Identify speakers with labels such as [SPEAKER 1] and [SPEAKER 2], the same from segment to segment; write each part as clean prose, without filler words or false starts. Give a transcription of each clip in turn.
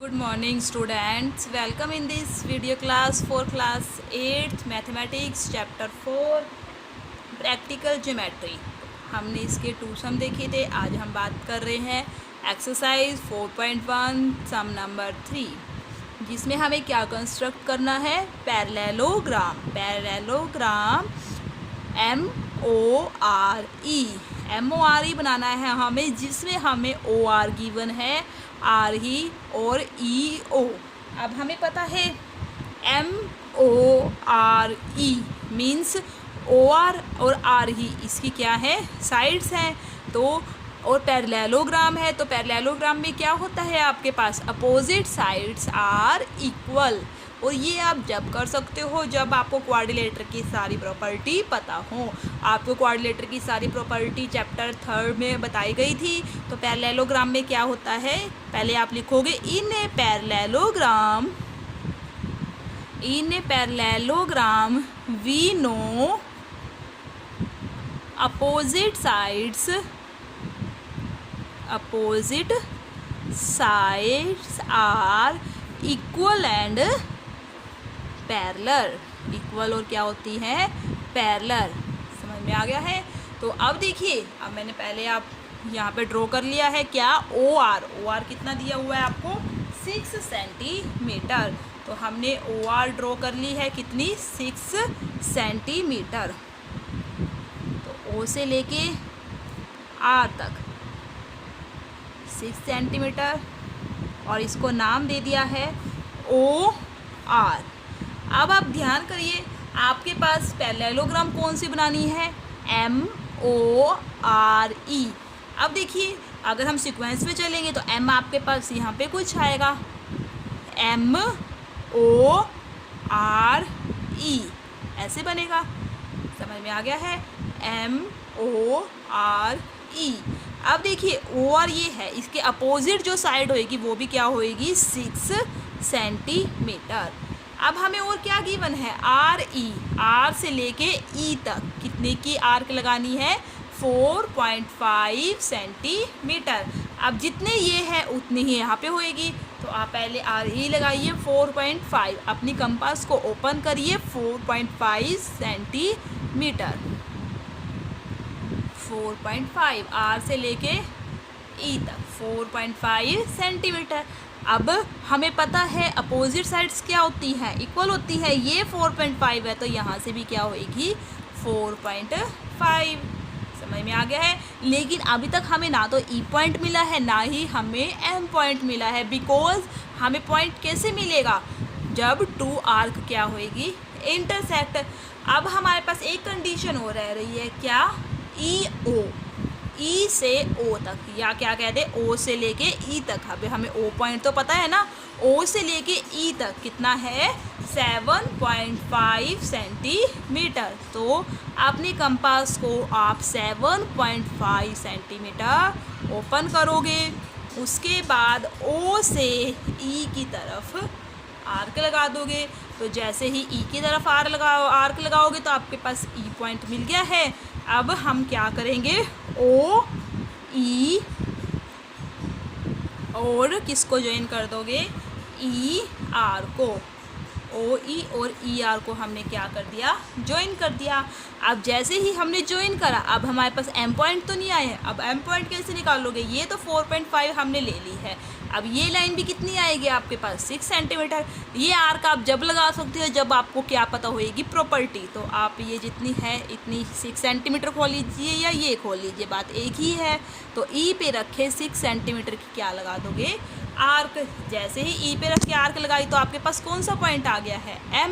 [SPEAKER 1] Good morning students, welcome in this video class for class 8th mathematics chapter 4 practical geometry। हमने इसके 2 सम देखे थे। आज हम बात कर रहे हैं एक्सरसाइज 4.1 सम नंबर 3, जिसमें हमें क्या कंस्ट्रक्ट करना है, पैरेललोग्राम MORE बनाना है हमें, जिसमें हमें OR गिवन है, RE और EO। अब हमें पता है MORE मीन्स OR और RE इसकी क्या है, साइड्स हैं। तो और पैरेललोग्राम है, तो पैरेललोग्राम में क्या होता है, आपके पास अपोजिट साइड्स आर इक्वल। और ये आप जब कर सकते हो जब आपको क्वाड्रिलेटर की सारी प्रॉपर्टी पता हो। आपको क्वाड्रिलेटर की सारी प्रॉपर्टी चैप्टर 3 में बताई गई थी। तो पैरेललोग्राम में क्या होता है, पहले आप लिखोगे in a parallelogram we know opposite sides are equal and parallel. Equal और क्या होती है, पैरेलल। समझ में आ गया है। तो अब देखिए, अब मैंने पहले आप यहाँ पे ड्रॉ कर लिया है क्या, OR कितना दिया हुआ है आपको, 6 सेंटीमीटर। तो हमने OR ड्रॉ कर ली है कितनी, 6 सेंटीमीटर। तो O से लेके R तक 6 सेंटीमीटर, और इसको नाम दे दिया है OR। अब आप ध्यान करिए, आपके पास पैरेललोग्राम कौन सी बनानी है, MORE। अब देखिए, अगर हम सीक्वेंस में चलेंगे तो M आपके पास यहाँ पे कुछ आएगा, MORE ऐसे बनेगा। समझ में आ गया है, MORE। अब देखिए OR ये है, इसके अपोजिट जो साइड होएगी वो भी क्या होएगी, 6 सेंटीमीटर। अब हमें और क्या गिवन है, RE, R से लेके E तक कितने की आर्क लगानी है, 4.5 सेंटीमीटर। अब जितने ये है उतनी ही यहाँ पे होएगी। तो आप पहले RE लगाइए 4.5, अपनी कंपास को ओपन करिए, 4.5 सेंटीमीटर, 4.5 R से लेके E तक 4.5 सेंटीमीटर। अब हमें पता है अपोजिट साइड्स क्या होती हैं, इक्वल होती है। ये 4.5 है तो यहाँ से भी क्या होएगी, 4.5। समझ में आ गया है। लेकिन अभी तक हमें ना तो E पॉइंट मिला है, ना ही हमें M पॉइंट मिला है। बिकॉज हमें पॉइंट कैसे मिलेगा, जब 2 आर्क क्या होएगी, इंटरसेक्ट। अब हमारे पास एक कंडीशन और रह रही है, क्या, EO, E से O तक, या क्या कहते हैं, O से लेके E तक। अभी हमें O पॉइंट तो पता है ना, O से लेके E तक कितना है, 7.5 सेंटीमीटर। तो अपनी कंपास को आप 7.5 सेंटीमीटर ओपन करोगे। उसके बाद O से E की तरफ आर्क लगा दोगे। तो जैसे ही E की तरफ आर्क लगाओगे तो आपके पास E पॉइंट मिल गया है। अब हम क्या करेंगे, OE और किसको ज्वाइन कर दोगे, ER को। OE और ER को हमने क्या कर दिया, ज्वाइन कर दिया। अब जैसे ही हमने ज्वाइन करा, अब हमारे पास M पॉइंट तो नहीं आए। अब M पॉइंट कैसे निकालोगे, ये तो 4.5 हमने ले ली है। अब ये लाइन भी कितनी आएगी आपके पास, 6 सेंटीमीटर। ये आर्क आप जब लगा सकते हो जब आपको क्या पता होएगी, प्रॉपर्टी। तो आप ये जितनी है इतनी 6 सेंटीमीटर खोल लीजिए या ये खोल लीजिए, बात एक ही है। तो E पे रखे 6 सेंटीमीटर की क्या लगा दोगे, आर्क। जैसे ही E पे रख के आर्क लगाई तो आपके पास कौन सा पॉइंट आ गया है, M।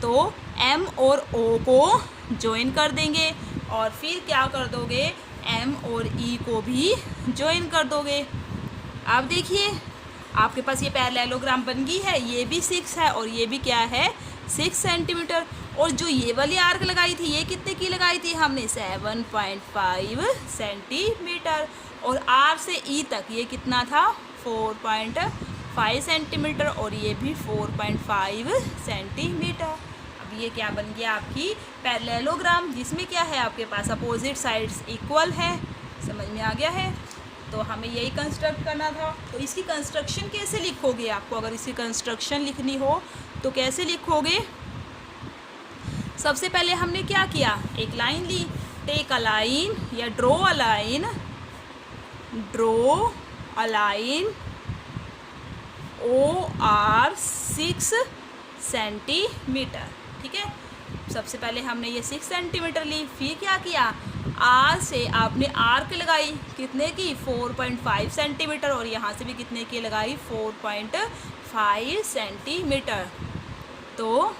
[SPEAKER 1] तो M और O को ज्वाइन कर देंगे, और फिर क्या कर दोगे, M और E को भी ज्वाइन कर दोगे। अब देखिए, आपके पास ये पैरेललोग्राम बन गई है। ये भी 6 है और ये भी क्या है, 6 सेंटीमीटर। और जो ये वाली आर्क लगाई थी, ये कितने की लगाई थी हमने, 7.5 सेंटीमीटर। और R से E तक ये कितना था, 4.5 सेंटीमीटर, और ये भी 4.5 सेंटीमीटर। अब ये क्या बन गया, आपकी पैरेललोग्राम, जिसमें क्या है, आपके पास अपोजिट साइड्स इक्वल है। समझ में आ गया है। तो हमें यही कंस्ट्रक्ट करना था। तो इसकी कंस्ट्रक्शन कैसे लिखोगे? आपको अगर इसकी कंस्ट्रक्शन लिखनी हो तो कैसे लिखोगे? सबसे पहले हमने क्या किया, एक लाइन ली, टेक अ लाइन या draw a line, draw a line OR 6 centimetre. ठीक है, सबसे पहले हमने ये 6 सेंटीमीटर ली। फिर क्या किया, आर से आपने आर्क लगाई, कितने की, 4.5 सेंटीमीटर, और यहाँ से भी कितने की लगाई, 4.5 सेंटीमीटर। तो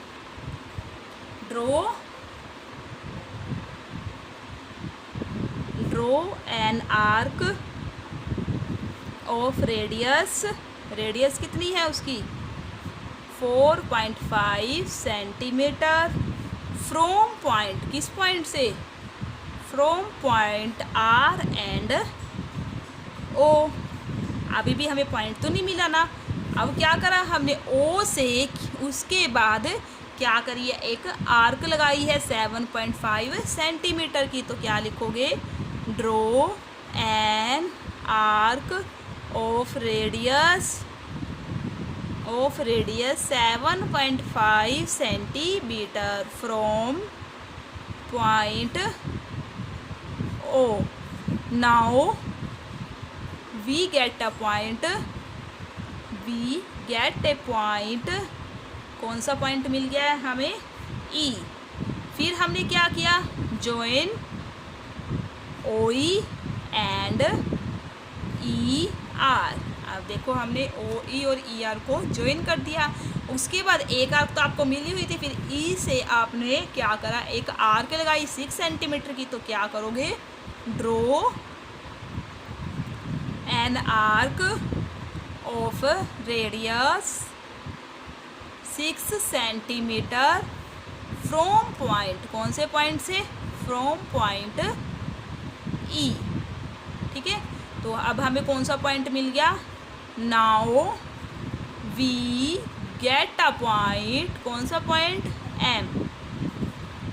[SPEAKER 1] draw an arc of radius, radius कितनी है उसकी, 4.5 सेंटीमीटर, फ्रॉम पॉइंट, किस पॉइंट से, from point R and O। अभी भी हमें पॉइंट तो नहीं मिला ना। अब क्या करा हमने, O से उसके बाद क्या करिए, एक आर्क लगाई है 7.5 सेंटीमीटर की। तो क्या लिखोगे, draw an arc of radius 7.5 centimetre from point O। Now we get a point, कौन सा पॉइंट मिल गया है हमें, E। फिर हमने क्या किया, जॉइन OE एंड ER। अब देखो हमने OE और ER को ज्वाइन कर दिया। उसके बाद एक आर्क तो आपको मिली हुई थी, फिर E से आपने क्या करा, एक आर्क लगाई 6 सेंटीमीटर की। तो क्या करोगे, draw an arc of radius 6 centimetre from point, कौन से पॉइंट से, फ्रॉम पॉइंट E। ठीक है, तो अब हमें कौन सा पॉइंट मिल गया, now we get a point, कौन सा पॉइंट, M।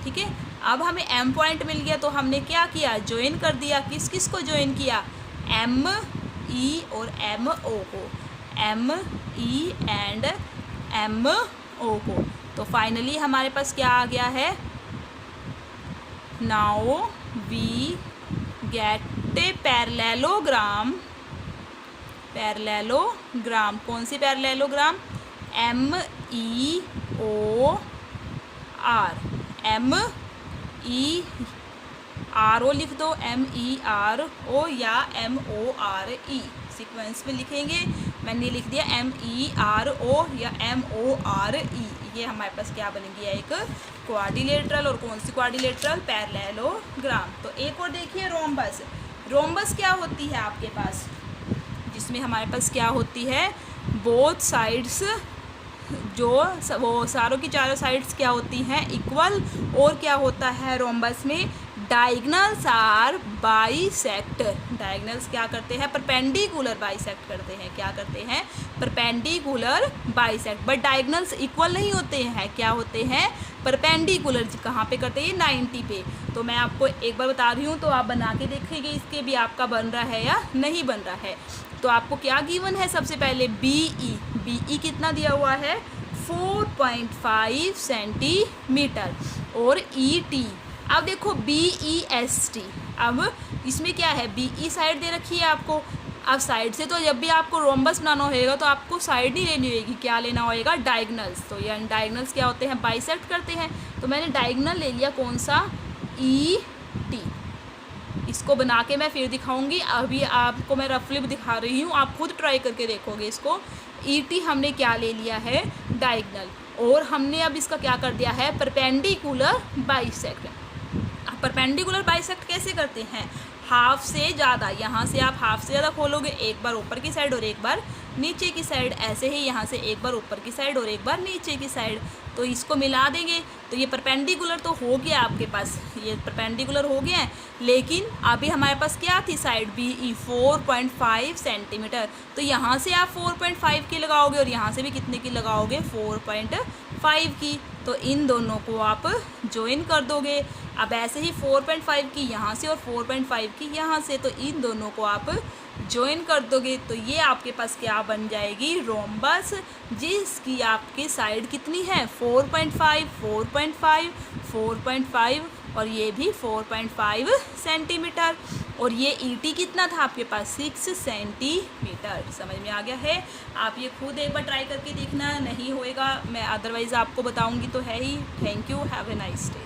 [SPEAKER 1] ठीक है, अब हमें M पॉइंट मिल गया। तो हमने क्या किया, ज्वाइन कर दिया, किस किस को ज्वाइन किया, M E और M O को, M E and M O को। तो फाइनली हमारे पास क्या आ गया है, now we get a parallelogram, कौन सी पैरेललोग्राम, MEOR, MERO लिख दो, MERO या MORE, सीक्वेंस में लिखेंगे। मैंने लिख दिया MERO या MORE। ये हमारे पास क्या बनेगी, एक क्वाड्रिलेटरल, और कौन सी क्वाड्रिलेटरल, पैरेललोग्राम। तो एक और देखिए, रोम्बस। रोम्बस क्या होती है आपके पास, जिसमें हमारे पास क्या होती है, बोथ साइड्स, जो वो सारों की चारों साइड्स क्या होती हैं, इक्वल। और क्या होता है रोम्बस में, डायगनल्स आर बाइसेक्ट, डायगनल्स क्या करते हैं, परपेंडिकुलर बाइसेक्ट करते हैं, क्या करते हैं, perpendicular bisect. But diagonals equal नहीं होते हैं, क्या होते हैं, परपेंडिकुलर। कहाँ पे करते हैं, 90 पे। तो मैं आपको एक बार बता रही हूँ, तो आप बना के देखिएगा इसके भी आपका बन रहा है या नहीं बन रहा है। तो आपको क्या गिवन है, सबसे पहले BE कितना दिया हुआ है, 4.5 सेंटीमीटर, और ET, अब देखो BEST। अब इसमें क्या है, BE साइड दे रखी है आपको। अब साइड से तो जब भी आपको रोम्बस बनाना होगा तो आपको साइड नहीं लेनी होगी, क्या लेना होएगा, डायगनल्स। तो ये डायगनल्स क्या होते हैं, बाइसेक्ट करते हैं। तो मैंने डायगनल ले लिया, कौन सा, ET। इसको बना के मैं फिर दिखाऊंगी, अभी आपको मैं रफली दिखा रही हूँ, आप खुद ट्राई करके देखोगे इसको। ET हमने क्या ले लिया है, डायगनल, और हमने अब इसका क्या कर दिया है, परपेंडिकुलर बाइसेक्ट। परपेंडिकुलर बाइसेक्ट कैसे करते हैं, हाफ से ज़्यादा, यहाँ से आप हाफ से ज़्यादा खोलोगे, एक बार ऊपर की साइड और एक बार नीचे की साइड, ऐसे ही यहाँ से एक बार ऊपर की साइड और एक बार नीचे की साइड। तो इसको मिला देंगे, तो ये परपेंडिकुलर तो हो गया आपके पास, ये परपेंडिकुलर हो गया है। लेकिन अभी हमारे पास क्या थी साइड, BE 4.5 सेंटीमीटर। तो यहाँ से आप 4.5 की लगाओगे और यहाँ से भी कितने की लगाओगे, 4.5 की। तो इन दोनों को आप ज्वाइन कर दोगे। अब ऐसे ही 4.5 की यहाँ से और 4.5 की यहाँ से, तो इन दोनों को आप ज्वाइन कर दोगे तो ये आपके पास क्या बन जाएगी, रोम्बस, जिसकी आपकी साइड कितनी है 4.5, 4.5, 4.5 और ये भी 4.5 सेंटीमीटर। और ये ईटी कितना था आपके पास 6 सेंटीमीटर। समझ में आ गया है। आप ये खुद एक बार ट्राई करके देखना, नहीं होएगा मैं अदरवाइज़ आपको बताऊंगी तो है ही। Thank you, have a nice day.